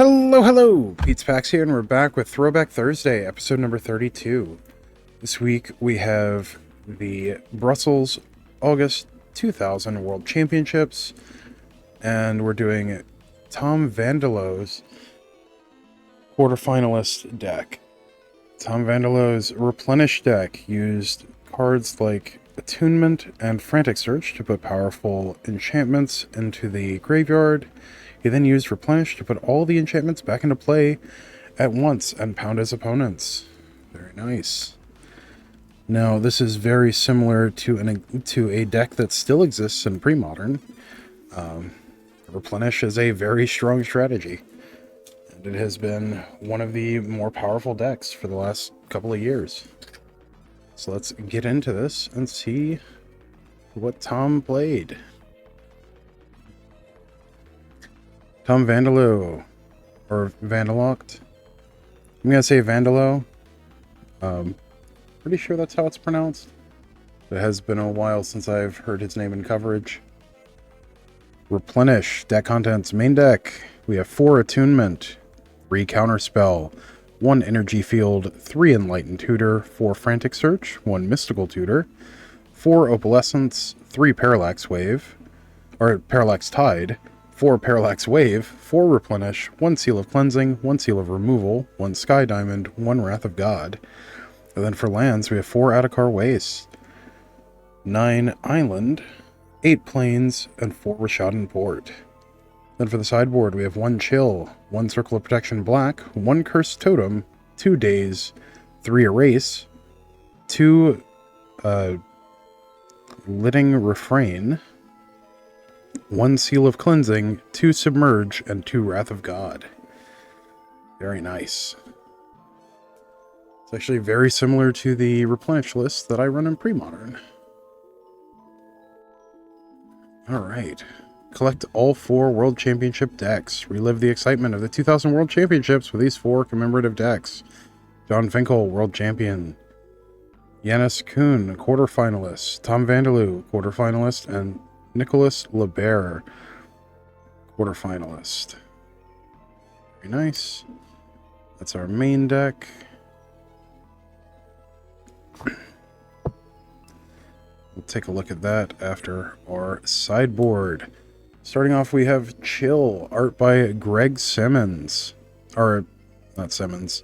Hello! Pete's Packs here, and we're back with Throwback Thursday, episode number 32. This week we have the Brussels August 2000 World Championships, and we're doing Tom Vandelo's Quarterfinalist deck. Tom Vandelo's Replenish deck used cards like Attunement and Frantic Search to put powerful enchantments into the graveyard. He then used Replenish to put all the enchantments back into play at once and pound his opponents. Very nice. Now, this is very similar to a deck that still exists in Premodern. Replenish is a very strong strategy, and it has been one of the more powerful decks for the last couple of years. So let's get into this and see what Tom played. Tom Vandelo, or Vandelogt. I'm gonna say Vandelo. Pretty sure that's how it's pronounced. It has been a while since I've heard his name in coverage. Replenish, deck contents, main deck. We have 4 Attunement, 3 Counterspell, 1 Energy Field, 3 Enlightened Tutor, 4 Frantic Search, 1 Mystical Tutor, 4 Opalescence, 3 Parallax Wave, or Parallax Tide, 4 Parallax Wave, 4 Replenish, 1 Seal of Cleansing, 1 Seal of Removal, 1 Sky Diamond, 1 Wrath of God. And then for lands, we have 4 Adakar Waste, 9 Island, 8 Plains, and 4 Rishadan Port. Then for the sideboard, we have 1 Chill, 1 Circle of Protection Black, 1 Cursed Totem, 2 Daze, 3 Erase, 2 Living Refrain, 1 Seal of Cleansing, 2 Submerge, and 2 Wrath of God. Very nice. It's actually very similar to the Replenish list that I run in Premodern. Alright. Collect all 4 World Championship decks. Relive the excitement of the 2000 World Championships with these 4 commemorative decks. John Finkel, World Champion. Yanis Kuhn, Quarterfinalist. Tom Vandeloo, Quarterfinalist. And Nicholas Lebert, Quarterfinalist. Very nice. That's our main deck. We'll take a look at that after our sideboard. Starting off, we have Chill, art by Greg Simmons. Or, not Simmons.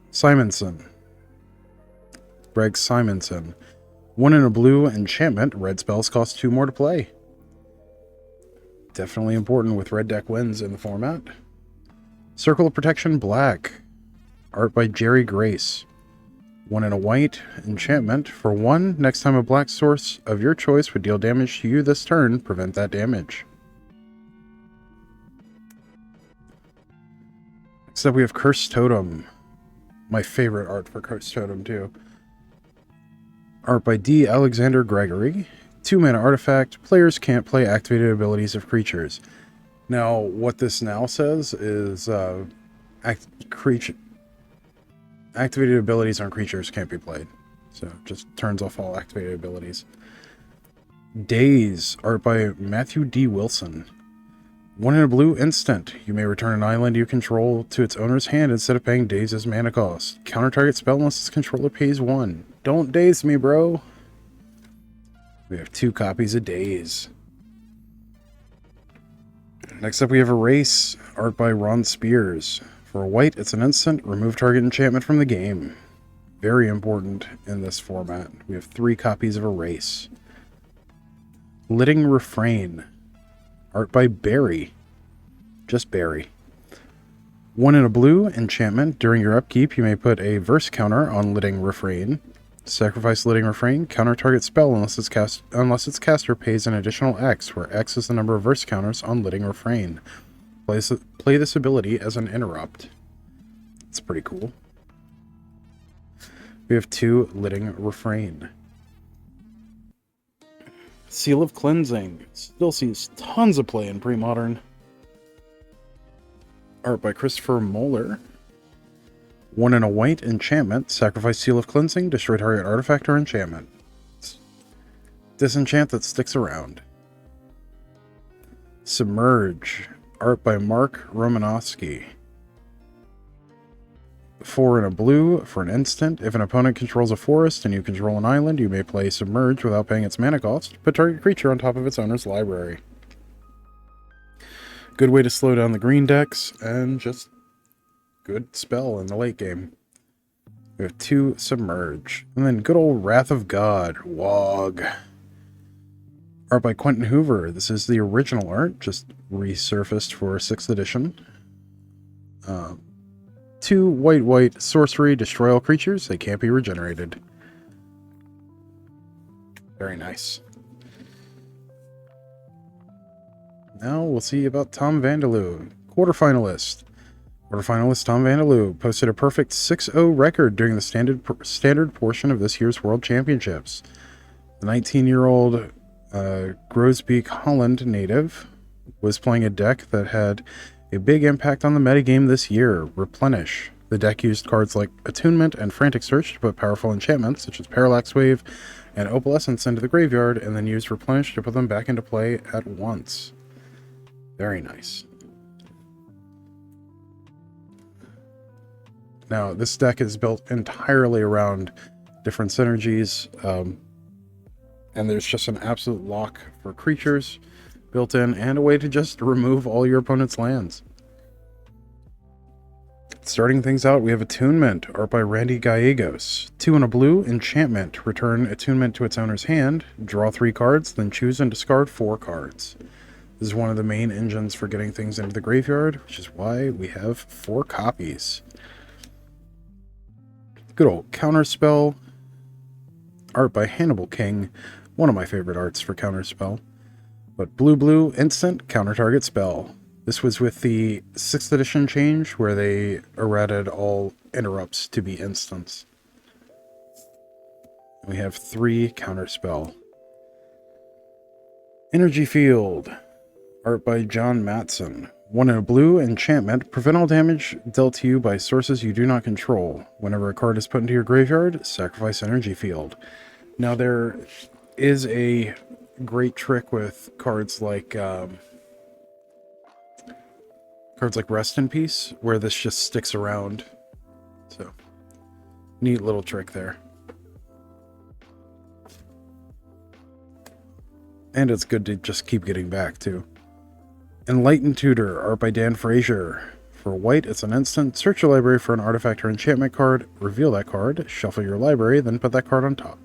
Simonson. Greg Simonson. 1 in a blue enchantment. Red spells cost 2 more to play. Definitely important with red deck wins in the format. Circle of Protection Black. Art by Jerry Grace. 1 in a white enchantment. For 1, next time a black source of your choice would deal damage to you this turn, prevent that damage. Next up we have Cursed Totem. My favorite art for Cursed Totem too. Art by D. Alexander Gregory. 2 mana artifact. Players can't play activated abilities of creatures. Now, what this now says is activated abilities on creatures can't be played. So it just turns off all activated abilities. Daze, art by Matthew D. Wilson. 1 in a blue instant. You may return an island you control to its owner's hand instead of paying Daze's mana cost. Counter target spell unless its controller pays 1. Don't daze me, bro. We have 2 copies of Daze. Next up we have Erase, art by Ron Spears. For a white, it's an instant, remove target enchantment from the game. Very important in this format. We have 3 copies of Erase. Living Refrain, art by Barry. Just Barry. 1 in a blue enchantment. During your upkeep, you may put a verse counter on Living Refrain. Sacrifice Living Refrain, counter target spell unless its caster pays an additional X, where X is the number of verse counters on Living Refrain. Play this ability as an interrupt. It's pretty cool. We have 2 Living Refrain. Seal of Cleansing. Still sees tons of play in Premodern. Art by Christopher Moeller. 1 in a white enchantment. Sacrifice Seal of Cleansing. Destroy target artifact or enchantment. Disenchant that sticks around. Submerge. Art by Mark Romanowski. 4 and a blue for an instant. If an opponent controls a forest and you control an island, you may play Submerge without paying its mana cost. Put target creature on top of its owner's library. Good way to slow down the green decks, and just good spell in the late game. We have 2 Submerge. And then good old Wrath of God, Wog. Art by Quentin Hoover. This is the original art, just resurfaced for 6th edition. 2 white sorcery, destroy all creatures. They can't be regenerated. Very nice. Now we'll see about Tom Vanderloo, quarterfinalist. Quarterfinalist Tom Vanderloo posted a perfect 6-0 record during the standard portion of this year's World Championships. The 19-year-old Grosbeek, Holland native was playing a deck that had a big impact on the metagame this year, Replenish. The deck used cards like Attunement and Frantic Search to put powerful enchantments such as Parallax Wave and Opalescence into the graveyard, and then used Replenish to put them back into play at once. Very nice. Now, this deck is built entirely around different synergies, and there's just an absolute lock for creatures built in, and a way to just remove all your opponent's lands. Starting things out, we have Attunement, art by Randy Gallegos. 2 and a blue, enchantment. Return Attunement to its owner's hand, draw 3 cards, then choose and discard 4 cards. This is one of the main engines for getting things into the graveyard, which is why we have 4 copies. Good old Counterspell, art by Hannibal King, one of my favorite arts for Counterspell. But blue, instant, counter target spell. This was with the 6th edition change, where they errated all interrupts to be instants. We have 3 Counterspell. Energy Field, art by John Matson. 1 and a blue, enchantment. Prevent all damage dealt to you by sources you do not control. Whenever a card is put into your graveyard, sacrifice Energy Field. Now, there is a great trick with cards like Rest in Peace, where this just sticks around. So, neat little trick there. And it's good to just keep getting back, too. Enlightened Tutor, art by Dan Frazier. For white, it's an instant. Search your library for an artifact or enchantment card, reveal that card, shuffle your library, then put that card on top.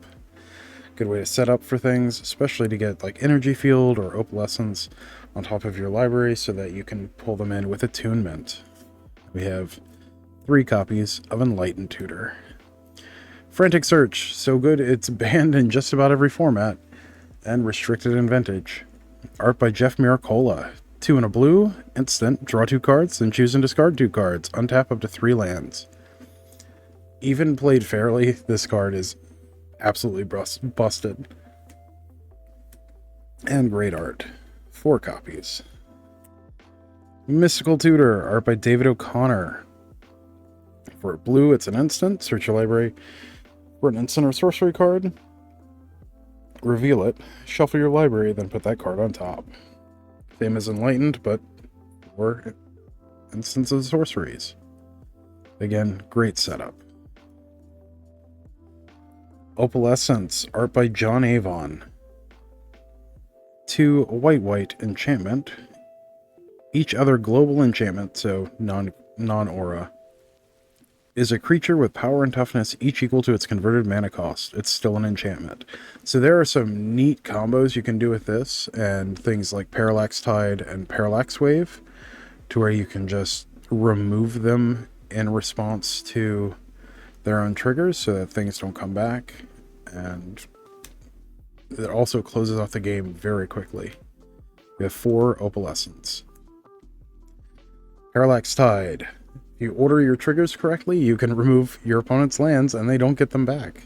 Good way to set up for things, especially to get like Energy Field or Opalescence on top of your library so that you can pull them in with Attunement. We have 3 copies of Enlightened Tutor. Frantic Search, so good it's banned in just about every format, and restricted in Vintage. Art by Jeff Miracola. 2 and a blue, instant, draw 2 cards, then choose and discard 2 cards, untap up to 3 lands. Even played fairly, this card is absolutely busted. And great art. 4 copies. Mystical Tutor, art by David O'Connor. For blue, it's an instant. Search your library for an instant or sorcery card. Reveal it. Shuffle your library, then put that card on top. Same as Enlightened, but for instances of sorceries. Again, great setup. Opalescence, art by John Avon. 2 white enchantment. Each other global enchantment, so non-aura, is a creature with power and toughness each equal to its converted mana cost. It's still an enchantment. So there are some neat combos you can do with this, and things like Parallax Tide and Parallax Wave, to where you can just remove them in response to their own triggers so that things don't come back. And it also closes off the game very quickly. We have 4 Opalescence. Parallax Tide. If you order your triggers correctly, you can remove your opponent's lands and they don't get them back.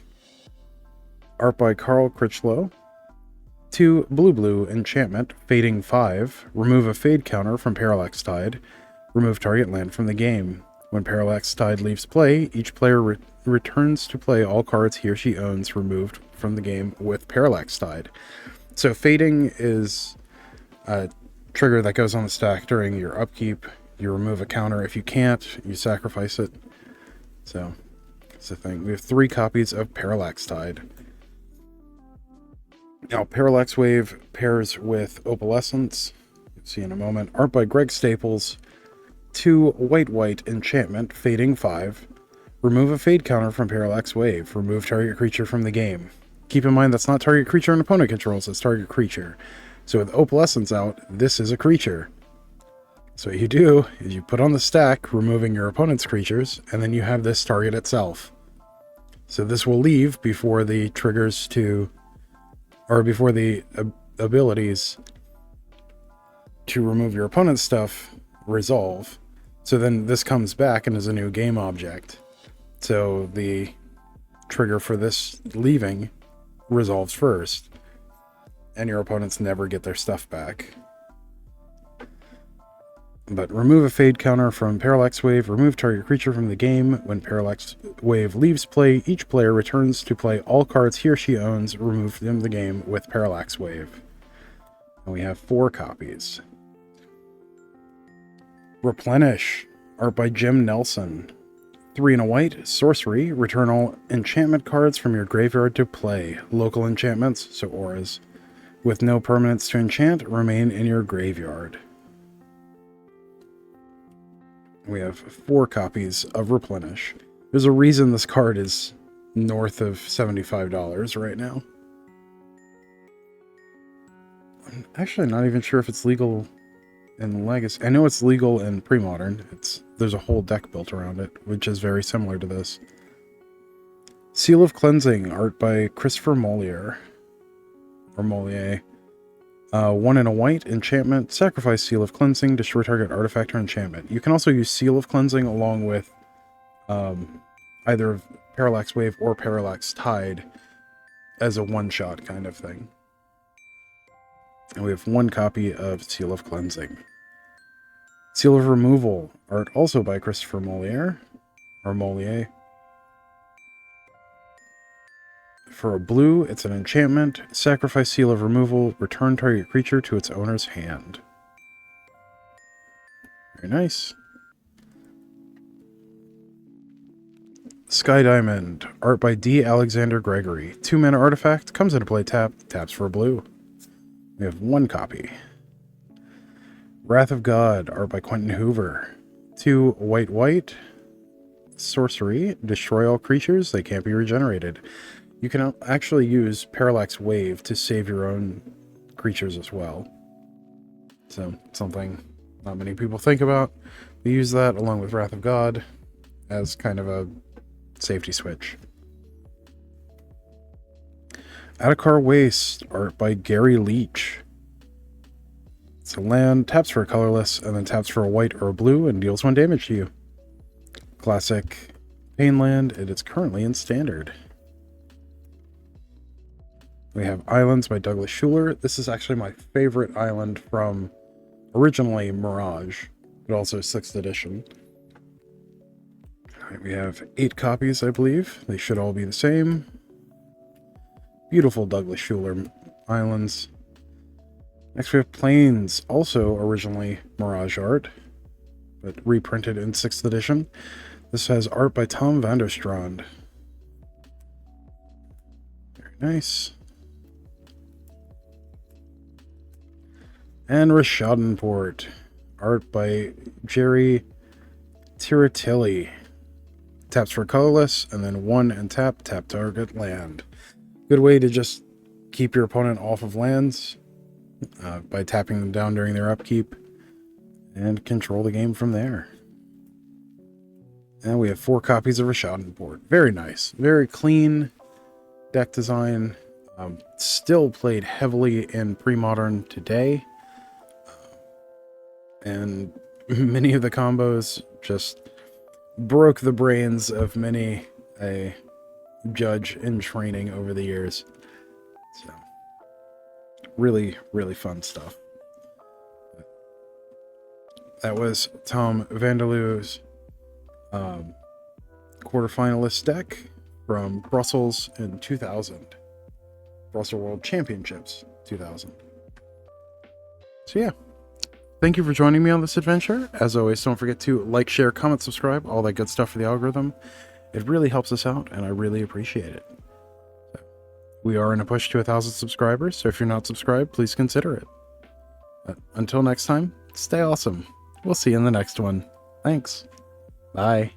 Art by Carl Critchlow. 2 blue enchantment, fading 5. Remove a fade counter from Parallax Tide. Remove target land from the game. When Parallax Tide leaves play, each player returns to play all cards he or she owns removed from the game with Parallax Tide. So fading is a trigger that goes on the stack during your upkeep. You remove a counter. If you can't, you sacrifice it. So, that's the thing. We have 3 copies of Parallax Tide. Now, Parallax Wave pairs with Opalescence. You'll see in a moment. Art by Greg Staples. 2 white enchantment, fading 5. Remove a fade counter from Parallax Wave. Remove target creature from the game. Keep in mind that's not target creature an opponent controls, it's target creature. So with Opalescence out, this is a creature. So what you do is you put on the stack, removing your opponent's creatures, and then you have this target itself. So this will leave before the triggers to, or before the abilities to remove your opponent's stuff resolve. So then this comes back and is a new game object. So the trigger for this leaving resolves first, and your opponents never get their stuff back. But remove a fade counter from Parallax Wave, remove target creature from the game. When Parallax Wave leaves play, each player returns to play all cards he or she owns removed from the game with Parallax Wave. And we have 4 copies. Replenish, art by Jim Nelson. 3 and a white, sorcery, return all enchantment cards from your graveyard to play. Local enchantments, so auras, with no permanents to enchant, remain in your graveyard. We have 4 copies of Replenish. There's a reason this card is north of $75 right now. I'm actually not even sure if it's legal in Legacy. I know it's legal in Premodern. There's a whole deck built around it, which is very similar to this. Seal of Cleansing, art by Christopher Mollier. Or Mollier. 1 and a white, enchantment, sacrifice Seal of Cleansing, destroy target artifact or enchantment. You can also use Seal of Cleansing along with either Parallax Wave or Parallax Tide as a one-shot kind of thing. And we have 1 copy of Seal of Cleansing. Seal of Removal, art also by Christopher Mollier, or Mollier. For a blue, it's an enchantment. Sacrifice Seal of Removal, return target creature to its owner's hand. Very nice. Sky Diamond, art by D. Alexander Gregory. 2-mana artifact, comes into play taps for a blue. We have 1 copy. Wrath of God, art by Quentin Hoover. 2 white, sorcery, destroy all creatures, they can't be regenerated. You can actually use Parallax Wave to save your own creatures as well. So, something not many people think about. We use that along with Wrath of God as kind of a safety switch. Atakar Waste, art by Gary Leach. It's a land, taps for a colorless, and then taps for a white or a blue, and deals 1 damage to you. Classic Pain land, it is currently in Standard. We have Islands by Douglas Schuler. This is actually my favorite island from originally Mirage, but also 6th edition. All right, we have 8 copies, I believe. They should all be the same. Beautiful Douglas Schuler Islands. Next we have Plains, also originally Mirage art, but reprinted in 6th edition. This has art by Tom Vanderstrand. Very nice. And Rishadenport, art by Jerry Tiratelli. Taps for colorless, and then 1 and tap target land. Good way to just keep your opponent off of lands by tapping them down during their upkeep and control the game from there. And we have 4 copies of Rishadenport. Very nice. Very clean deck design. Still played heavily in Premodern today. And many of the combos just broke the brains of many a judge in training over the years. So, really, really fun stuff. That was Tom Vanderloo's quarterfinalist deck from Brussels in 2000. Brussels World Championships 2000. So yeah. Thank you for joining me on this adventure. As always, don't forget to like, share, comment, subscribe, all that good stuff for the algorithm. It really helps us out, and I really appreciate it. So, we are in a push to 1,000 subscribers, so if you're not subscribed, please consider it. Until next time, stay awesome. We'll see you in the next one. Thanks. Bye.